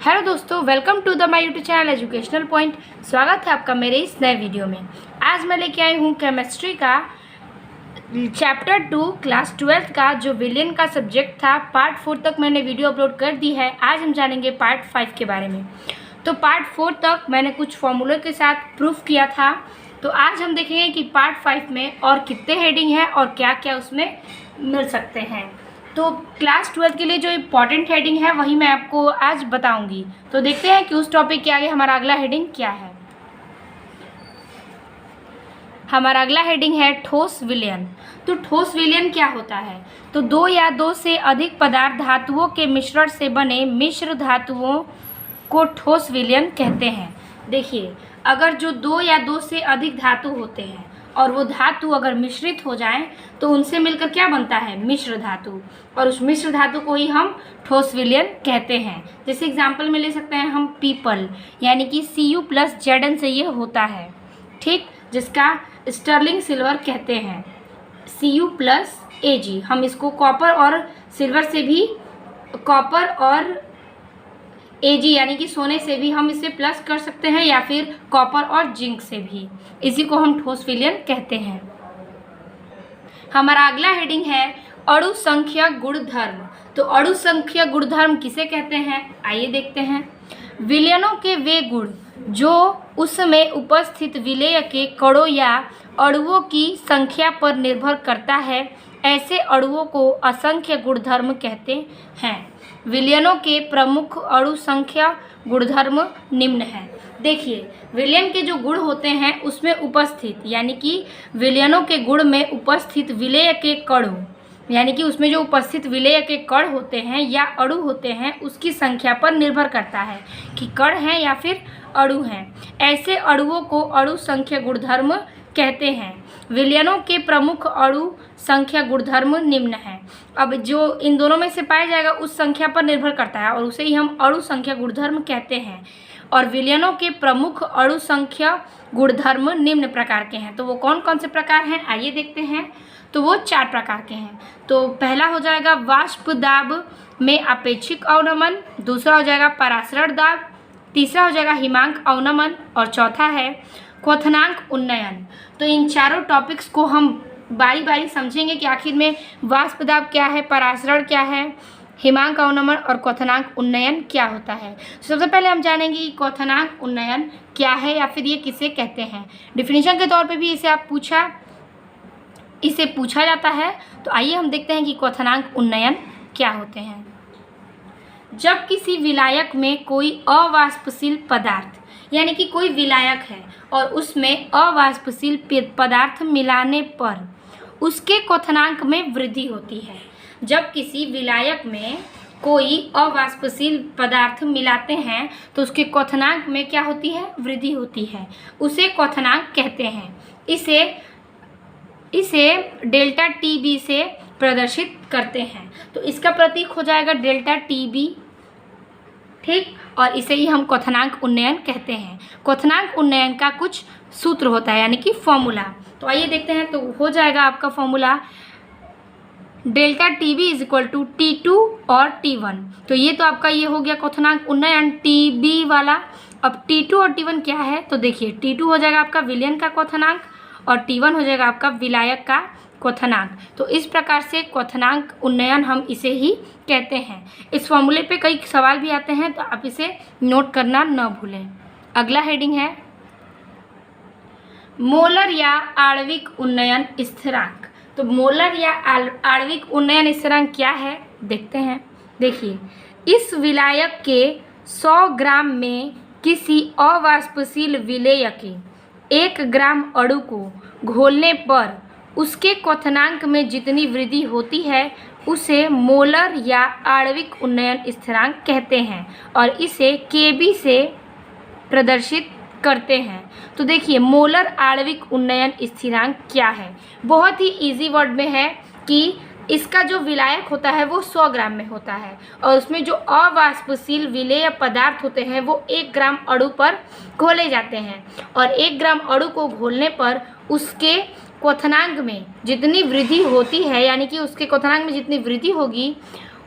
Hello दोस्तों, welcome to the my YouTube channel educational point. स्वागत है आपका मेरे इस नए वीडियो में। आज मैं लेके आई हूँ केमिस्ट्री का चैप्टर 2 क्लास 12 का जो विलियन का सब्जेक्ट था। पार्ट 4 तक मैंने वीडियो अपलोड कर दी है। आज हम जानेंगे पार्ट 5 के बारे में। तो पार्ट 4 तक मैंने कुछ फॉर्मूले के साथ प्रूफ किया था। तो आज हम देखेंगे कि पार्ट 5 में और कितने हेडिंग है और क्या क्या उसमें मिल सकते हैं। तो क्लास 12 के लिए जो इम्पॉर्टेंट हेडिंग है वही मैं आपको आज बताऊंगी। तो देखते हैं कि उस टॉपिक के आगे हमारा अगला हेडिंग क्या है। हमारा अगला हेडिंग है ठोस विलयन। तो ठोस विलयन क्या होता है? तो दो या दो से अधिक पदार्थ धातुओं के मिश्रण से बने मिश्र धातुओं को ठोस विलयन कहते हैं। देखिए, अगर जो दो या दो से अधिक धातु होते हैं और वो धातु अगर मिश्रित हो जाएं तो उनसे मिलकर क्या बनता है? मिश्र धातु। और उस मिश्र धातु को ही हम ठोस विलयन कहते हैं। जैसे एग्जांपल में ले सकते हैं हम पीपल, यानी कि Cu प्लस Zn से ये होता है, ठीक, जिसका स्टर्लिंग सिल्वर कहते हैं। Cu प्लस Ag, हम इसको कॉपर और सिल्वर से भी, कॉपर और Ag यानी कि सोने से भी हम इसे प्लस कर सकते हैं, या फिर कॉपर और जिंक से भी। इसी को हम ठोस विलयन कहते हैं। हमारा अगला हेडिंग है अणु संख्या गुणधर्म। तो अणु संख्या गुणधर्म किसे कहते हैं? आइए देखते हैं। विलयनों के वे गुण जो उसमें उपस्थित विलेय के कणों या अणुओं की संख्या पर निर्भर करता है, ऐसे अणुओं को असंख्य गुणधर्म कहते हैं। विलयनों के प्रमुख अणु संख्या गुणधर्म निम्न हैं। देखिए, विलयन के जो गुण होते हैं उसमें उपस्थित, यानी कि विलयनों के गुण में उपस्थित विलेय के कणों, यानी कि उसमें जो उपस्थित विलेय के कण होते हैं या अणु होते हैं उसकी संख्या पर निर्भर करता है कि कण हैं या फिर अणु हैं। ऐसे अणुओं को अणु संख्या गुणधर्म कहते हैं। विलयनों के प्रमुख अणु संख्या गुणधर्म निम्न है। अब जो इन दोनों में से पाया जाएगा उस संख्या पर निर्भर करता है और उसे ही हम अणु संख्या गुणधर्म कहते हैं। और विलयनों के प्रमुख अणु संख्या गुणधर्म निम्न प्रकार के हैं। तो वो कौन कौन से प्रकार हैं आइए देखते हैं। तो वो 4 प्रकार के हैं। तो पहला हो जाएगा वाष्प दाब में अपेक्षिक अवनमन, दूसरा हो जाएगा परासरण दाब, तीसरा हो जाएगा हिमांक अवनमन और चौथा है क्वथनांक उन्नयन। तो इन चारों टॉपिक्स को हम बारी बारी समझेंगे कि आखिर में वाष्प दाब क्या है, परासरण क्या है, हिमांक अवनमन और क्वथनांक उन्नयन क्या होता है। सबसे पहले हम जानेंगे कि क्वथनांक उन्नयन क्या है या फिर ये किसे कहते हैं। डिफिनीशन के तौर पे भी इसे पूछा जाता है। तो आइए हम देखते हैं कि क्वथनांक उन्नयन क्या होते हैं। जब किसी विलायक में कोई अवाष्पशील पदार्थ, यानी कि कोई विलायक है और उसमें अवाष्पशील पदार्थ मिलाने पर उसके क्वथनांक में वृद्धि होती है। जब किसी विलायक में कोई अवाष्पशील पदार्थ मिलाते हैं तो उसके क्वथनांक में क्या होती है? वृद्धि होती है। उसे क्वथनांक कहते हैं। इसे डेल्टा TB से प्रदर्शित करते हैं। तो इसका प्रतीक हो जाएगा डेल्टा TB, ठीक, और इसे ही हम क्वथनांक उन्नयन कहते हैं। क्वथनांक उन्नयन का कुछ सूत्र होता है, यानी कि फॉर्मूला। तो आइए देखते हैं। तो हो जाएगा आपका formula delta TB is equal to T2 और T1। तो ये तो आपका ये हो गया क्वथनांक उन्नयन TB वाला। अब T2 और T1 क्या है? तो देखिए, T2 हो जाएगा आपका विलयन का क्वथनांक और T1 हो जाएगा आपका विलायक का क्वथनांक। तो इस प्रकार से क्वथनांक उन्नयन हम इसे ही कहते हैं। इस फॉर्मूले पे कई सवाल भी आते हैं, तो आप इसे नोट करना न भूलें। अगला हेडिंग है मोलर या आणविक उन्नयन स्थिरांक। तो मोलर या आणविक उन्नयन स्थिरांक क्या है देखते हैं। देखिए, इस विलायक के 100 ग्राम में किसी अवाष्पशील विलेय के 1 ग्राम अणु को घोलने पर उसके क्वथनांक में जितनी वृद्धि होती है उसे मोलर या आणविक उन्नयन स्थिरांक कहते हैं और इसे Kb से प्रदर्शित करते हैं। तो देखिए, मोलर आणविक उन्नयन स्थिरांक क्या है? बहुत ही इजी वर्ड में है कि इसका जो विलायक होता है वो 100 ग्राम में होता है और उसमें जो अवाष्पशील विलेय पदार्थ होते हैं वो 1 ग्राम अणु पर घोले जाते हैं और 1 ग्राम अणु को घोलने पर उसके क्वथनांक में जितनी वृद्धि होती है, यानी कि उसके क्वथनांक में जितनी वृद्धि होगी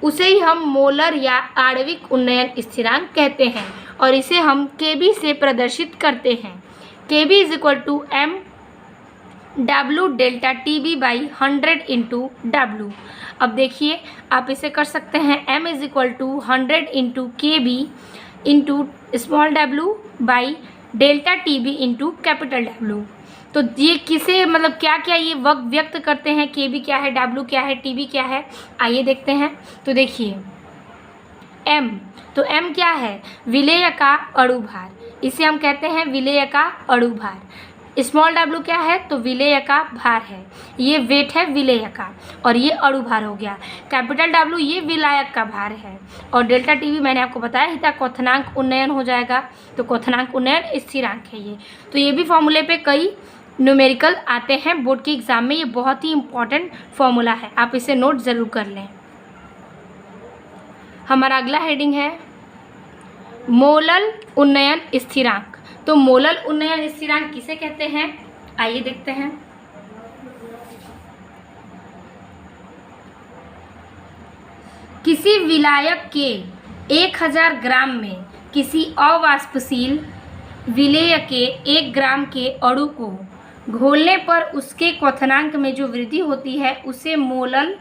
उसे ही हम मोलर या आणविक उन्नयन स्थिरांक कहते हैं और इसे हम Kb से प्रदर्शित करते हैं। Kb is equal to m W delta TB by 100 into W। अब देखिए आप इसे कर सकते हैं m is equal to 100 into KB into small w by delta TB into capital W। तो ये किसे मतलब क्या क्या ये व्यक्त करते हैं, KB क्या है, W क्या है, TB क्या है, आइए देखते हैं। तो देखिए m, तो m क्या है, विलेय का अणु भार, इसे हम कहते हैं विलेय का अणु भार। स्मॉल w क्या है, तो विलेय का भार है, ये वेट है विलेय का और ये अणु भार हो गया। कैपिटल W ये विलायक का भार है और डेल्टा TB मैंने आपको बताया ही था क्वथनांक उन्नयन हो जाएगा, तो क्वथनांक उन्नयन स्थिरांक है ये। तो ये भी फॉर्मूले पे कई न्यूमेरिकल आते हैं बोर्ड के एग्जाम में, ये बहुत ही इंपॉर्टेंट फॉर्मूला है, आप इसे नोट ज़रूर कर लें। हमारा अगला हेडिंग है मोलल उन्नयन स्थिरांक। तो मोलल उन्नयन स्थिरांक किसे कहते हैं, आइए देखते हैं। किसी विलायक के 1000 ग्राम में किसी अवाष्पशील विलेय के 1 ग्राम के अणु को घोलने पर उसके क्वथनांक में जो वृद्धि होती है उसे मोलल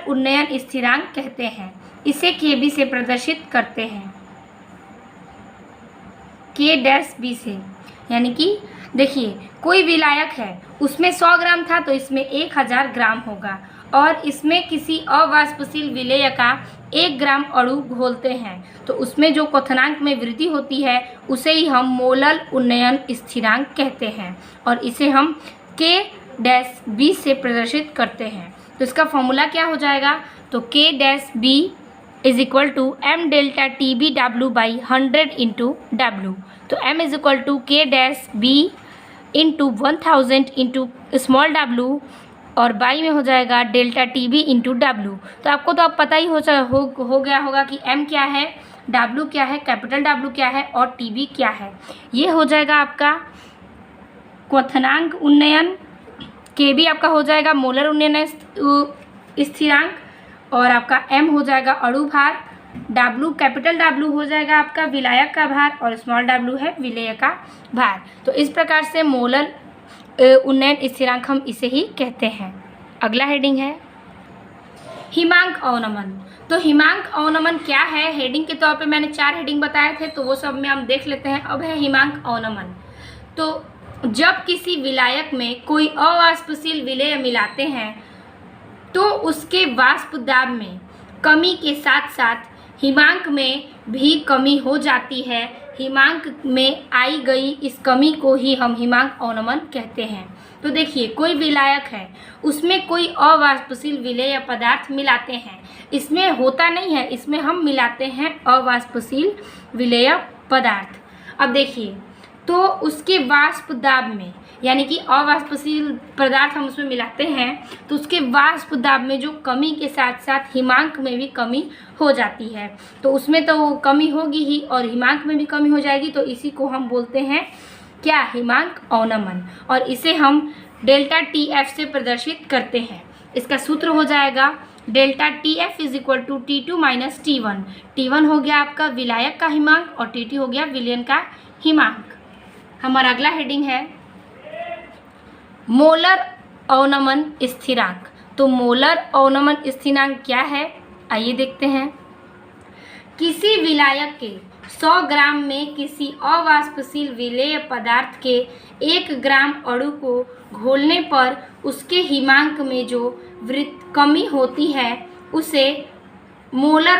उन्नयन स्थिरांक कहते हैं। इसे Kb से प्रदर्शित करते हैं, K-B से। यानी कि देखिए कोई विलायक है उसमें 100 ग्राम था तो इसमें 1000 ग्राम होगा और इसमें किसी अवाष्पशील विलेय का 1 ग्राम अणु घोलते हैं तो उसमें जो क्वथनांक में वृद्धि होती है उसे ही हम मोलल उन्नयन स्थिरांक कहते हैं और इसे हम K-B से प्रदर्शित करते हैं। तो इसका फॉर्मूला क्या हो जाएगा, तो K-B is equal to m delta TB W by 100 into W। तो m is equal to K-B into 1000 into small w और बाई में हो जाएगा डेल्टा TB इंटू W। तो आपको तो अब पता ही हो गया होगा कि m क्या है, W क्या है, कैपिटल W क्या है और TB क्या है। ये हो जाएगा आपका क्वथनांक उन्नयन, KB आपका हो जाएगा मोलर उन्नयन स्थिरांक और आपका m हो जाएगा अणु भार, W कैपिटल W हो जाएगा आपका विलायक का भार और स्मॉल w है विलेय का भार। तो इस प्रकार से मोलर उन्नयन स्थिरांक हम इसे ही कहते हैं। अगला हेडिंग है हिमांक अवनमन। तो हिमांक अवनमन क्या है, हेडिंग के तौर पे मैंने 4 हेडिंग बताए थे तो वो सब में हम देख लेते हैं। अब है हिमांक अवनमन। तो जब किसी विलायक में कोई अवाष्पशील विलेय मिलाते हैं तो उसके वाष्प दाब में कमी के साथ साथ हिमांक में भी कमी हो जाती है। हिमांक में आई गई इस कमी को ही हम हिमांक अवनमन कहते हैं। तो देखिए कोई विलायक है उसमें कोई अवाष्पशील विलेय पदार्थ मिलाते हैं, इसमें होता नहीं है, इसमें हम मिलाते हैं अवाष्पशील विलेय पदार्थ। अब देखिए तो उसके वाष्प दाब में यानी कि अवाष्पशील पदार्थ हम उसमें मिलाते हैं तो उसके वाष्प दाब में जो कमी के साथ साथ हिमांक में भी कमी हो जाती है। तो उसमें तो कमी होगी ही और हिमांक में भी कमी हो जाएगी, तो इसी को हम बोलते हैं क्या, हिमांक अवनमन और इसे हम डेल्टा TF से प्रदर्शित करते हैं। इसका सूत्र हो जाएगा delta TF is equal to T2 minus T1। T1 हो गया आपका विलायक का हिमांक और T2 हो गया विलयन का हिमांक। हमारा अगला हेडिंग है मोलर अवनमन स्थिरांक। तो मोलर अवनमन स्थिरांक क्या है, आइए देखते हैं। किसी विलायक के 100 ग्राम में किसी अवाष्पशील विलेय पदार्थ के 1 ग्राम अणु को घोलने पर उसके हिमांक में जो कमी होती है उसे मोलर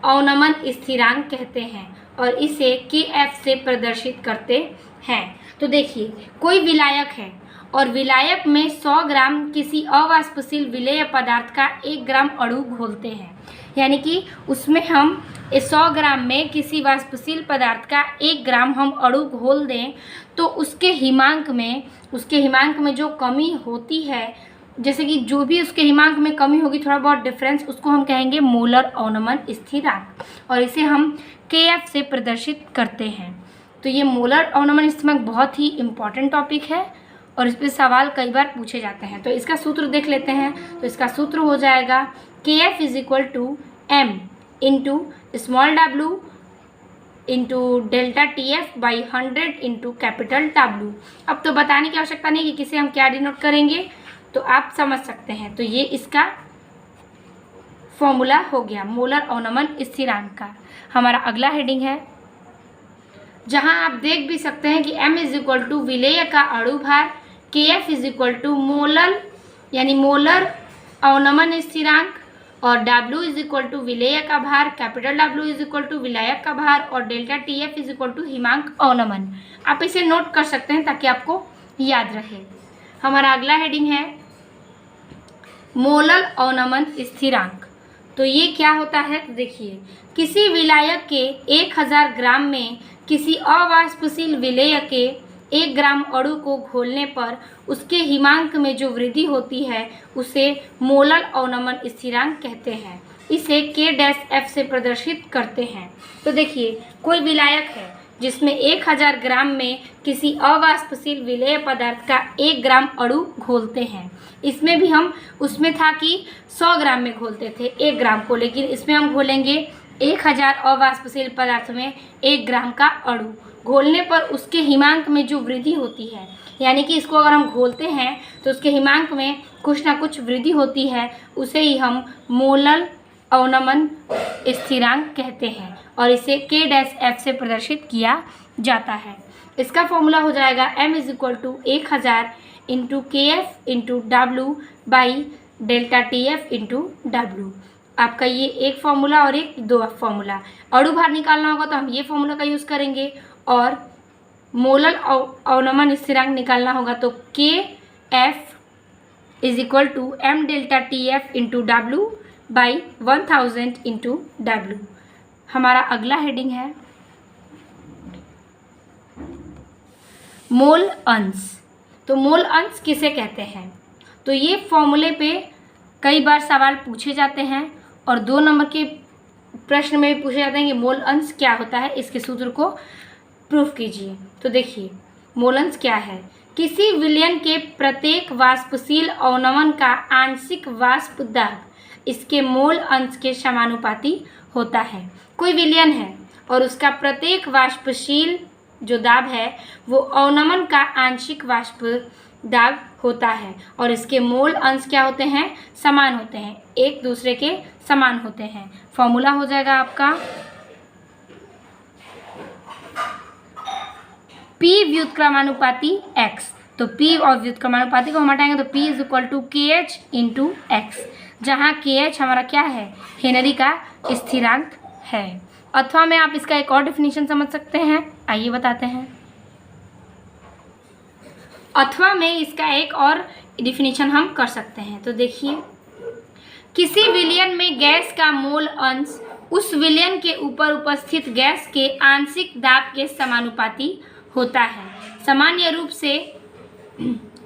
अवनमन स्थिरांक कहते हैं और इसे KF से प्रदर्शित करते हैं। तो देखिए कोई विलायक है और विलायक में 100 ग्राम किसी अवाष्पशील विलेय पदार्थ का 1 ग्राम अणु घोलते हैं, यानी कि उसमें हम 100 ग्राम में किसी वाष्पशील पदार्थ का 1 ग्राम हम अणु घोल दें तो उसके हिमांक में जो कमी होती है, जैसे कि जो भी उसके हिमांक में कमी होगी थोड़ा बहुत डिफरेंस, उसको हम कहेंगे मोलर अवनमन स्थिरांक और इसे हम KF से प्रदर्शित करते हैं। तो ये मोलर अवनमन स्थिरांक बहुत ही इम्पॉर्टेंट टॉपिक है और इस पर सवाल कई बार पूछे जाते हैं। तो इसका सूत्र देख लेते हैं। तो इसका सूत्र हो जाएगा KF is equal to m into small w into delta TF by 100 into capital W। अब तो बताने की आवश्यकता नहीं कि किसे हम क्या डिनोट करेंगे, तो आप समझ सकते हैं। तो ये इसका फॉर्मूला हो गया मोलर अवनमन स्थिरांक का। हमारा अगला हेडिंग है जहां आप देख भी सकते हैं कि m इज इक्वल टू विलेय का अणु भार, KF is equal to molar यानी मोलर अवनमन स्थिरांक, और W इज इक्वल टू विलेय का भार, capital W is equal to विलायक का भार, और delta TF is equal to हिमांक अवनमन। आप इसे नोट कर सकते हैं ताकि आपको याद रहे। हमारा अगला हेडिंग है मोलर अवनमन स्थिरांक। तो ये क्या होता है, तो देखिए किसी विलायक के 1000 ग्राम में किसी अवाष्पशील विलेय के 1 ग्राम अणु को घोलने पर उसके हिमांक में जो वृद्धि होती है उसे मोलर अवनमन स्थिरांक कहते हैं। इसे K-F से प्रदर्शित करते हैं। तो देखिए कोई विलायक है जिसमें 1000 ग्राम में किसी अवाष्पशील विलेय पदार्थ का 1 ग्राम अणु घोलते हैं। इसमें भी हम उसमें था कि 100 ग्राम में घोलते थे 1 ग्राम को, लेकिन इसमें हम घोलेंगे 1000 अवाष्पशील पदार्थ में 1 ग्राम का अणु। घोलने पर उसके हिमांक में जो वृद्धि होती है, यानी कि इसको अगर हम घोलते हैं तो उसके हिमांक में कुछ ना कुछ वृद्धि होती है, उसे ही हम मोलर अवनमन स्थिरांक कहते हैं और इसे K-F से प्रदर्शित किया जाता है। इसका फॉर्मूला हो जाएगा m is equal to 1000 into KF into W by delta TF into W। आपका ये एक फॉर्मूला और एक दो फॉर्मूला। अणु भार निकालना होगा तो हम ये फॉर्मूला का यूज़ करेंगे, और मोलर अवनमन स्थिरांक निकालना होगा तो KF is equal to m delta TF into W by 1000 into W। हमारा अगला हेडिंग है मोल अंश। तो मोल अंश किसे कहते हैं, तो ये फॉर्मूले पे कई बार सवाल पूछे जाते हैं और 2 नंबर के प्रश्न में भी पूछे जाते हैं कि मोल अंश क्या होता है, इसके सूत्र को प्रूफ कीजिए। तो देखिए मोल अंश क्या है, किसी विलयन के प्रत्येक वाष्पशील अवनमन का आंशिक वाष्प दाब इसके मोल अंश के समानुपाती होता है। कोई विलयन है और उसका प्रत्येक वाष्पशील जो दाब है वो अवनमन का आंशिक वाष्प दाब होता है, और इसके मोल अंश क्या होते हैं, समान होते हैं, एक दूसरे के समान होते हैं। फॉर्मूला हो जाएगा आपका P व्युत्क्रमानुपाती x। तो P और व्युत्क्रमानुपाती को हम हटाएंगे तो P is equal to KH into X, जहाँ KH हमारा क्या है, हेनरी का स्थिरांक है। अथवा में आप इसका एक और डेफिनेशन समझ सकते हैं, आइए बताते हैं। अथवा में इसका एक और डेफिनेशन हम कर सकते हैं। तो देखिए किसी विलयन में गैस का मोल अंश उस विलयन के ऊपर उपस्थित गैस के आंशिक दाब के समानुपाती होता है। सामान्य रूप से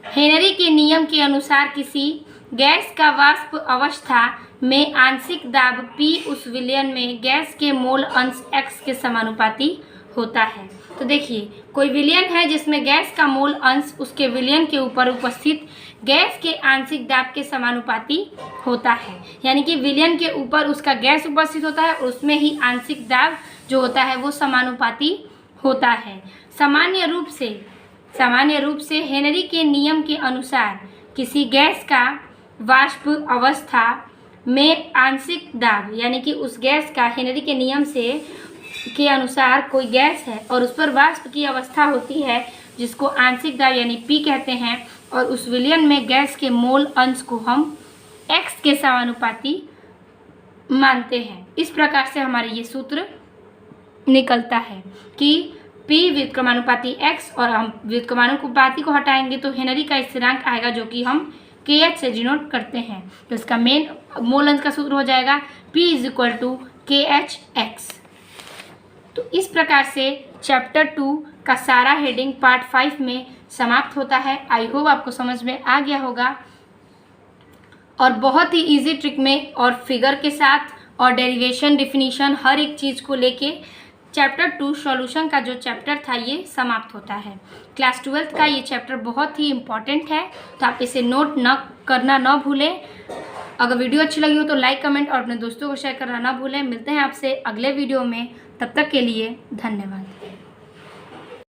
हेनरी के नियम के अनुसार किसी गैस का वाष्प अवस्था में आंशिक दाब P उस विलयन में गैस के मोल अंश x के समानुपाती होता है। तो देखिए कोई विलयन है जिसमें गैस का मोल अंश उसके विलयन के ऊपर उपस्थित गैस के आंशिक दाब के समानुपाती होता है, यानी कि विलयन के ऊपर उसका गैस उपस्थित होता है और उसमें ही आंशिक दाब जो होता है वो समानुपाती होता है। सामान्य रूप से हेनरी के नियम के अनुसार किसी गैस का वाष्प अवस्था में आंशिक दाब, यानी कि उस गैस का हेनरी के नियम से के अनुसार कोई गैस है और उस पर वाष्प की अवस्था होती है जिसको आंशिक दाब यानी P कहते हैं, और उस विलयन में गैस के मोल अंश को हम x के समानुपाती मानते हैं। इस प्रकार से हमारे ये सूत्र निकलता है कि P व्युत्क्रमानुपाती x, और हम व्युत्क्रमानुपाती को हटाएंगे तो हेनरी का स्थिरांक आएगा जो कि हम KH से डिनोट करते हैं। तो इसका मेन मोल अंश का सूत्र हो जाएगा P is equal to KHX। तो इस प्रकार से चैप्टर 2 का सारा हेडिंग पार्ट 5 में समाप्त होता है। आई होप आपको समझ में आ गया होगा, और बहुत ही इजी ट्रिक में और फिगर के साथ और डेरिवेशन डिफिनीशन हर एक चीज़ को लेके चैप्टर 2 सॉल्यूशन का जो चैप्टर था ये समाप्त होता है। क्लास 12th का ये चैप्टर बहुत ही इम्पॉर्टेंट है, तो आप इसे नोट करना ना भूलें। अगर वीडियो अच्छी लगी हो तो लाइक, कमेंट और अपने दोस्तों को शेयर करना ना भूलें। मिलते हैं आपसे अगले वीडियो में, तब तक के लिए धन्यवाद।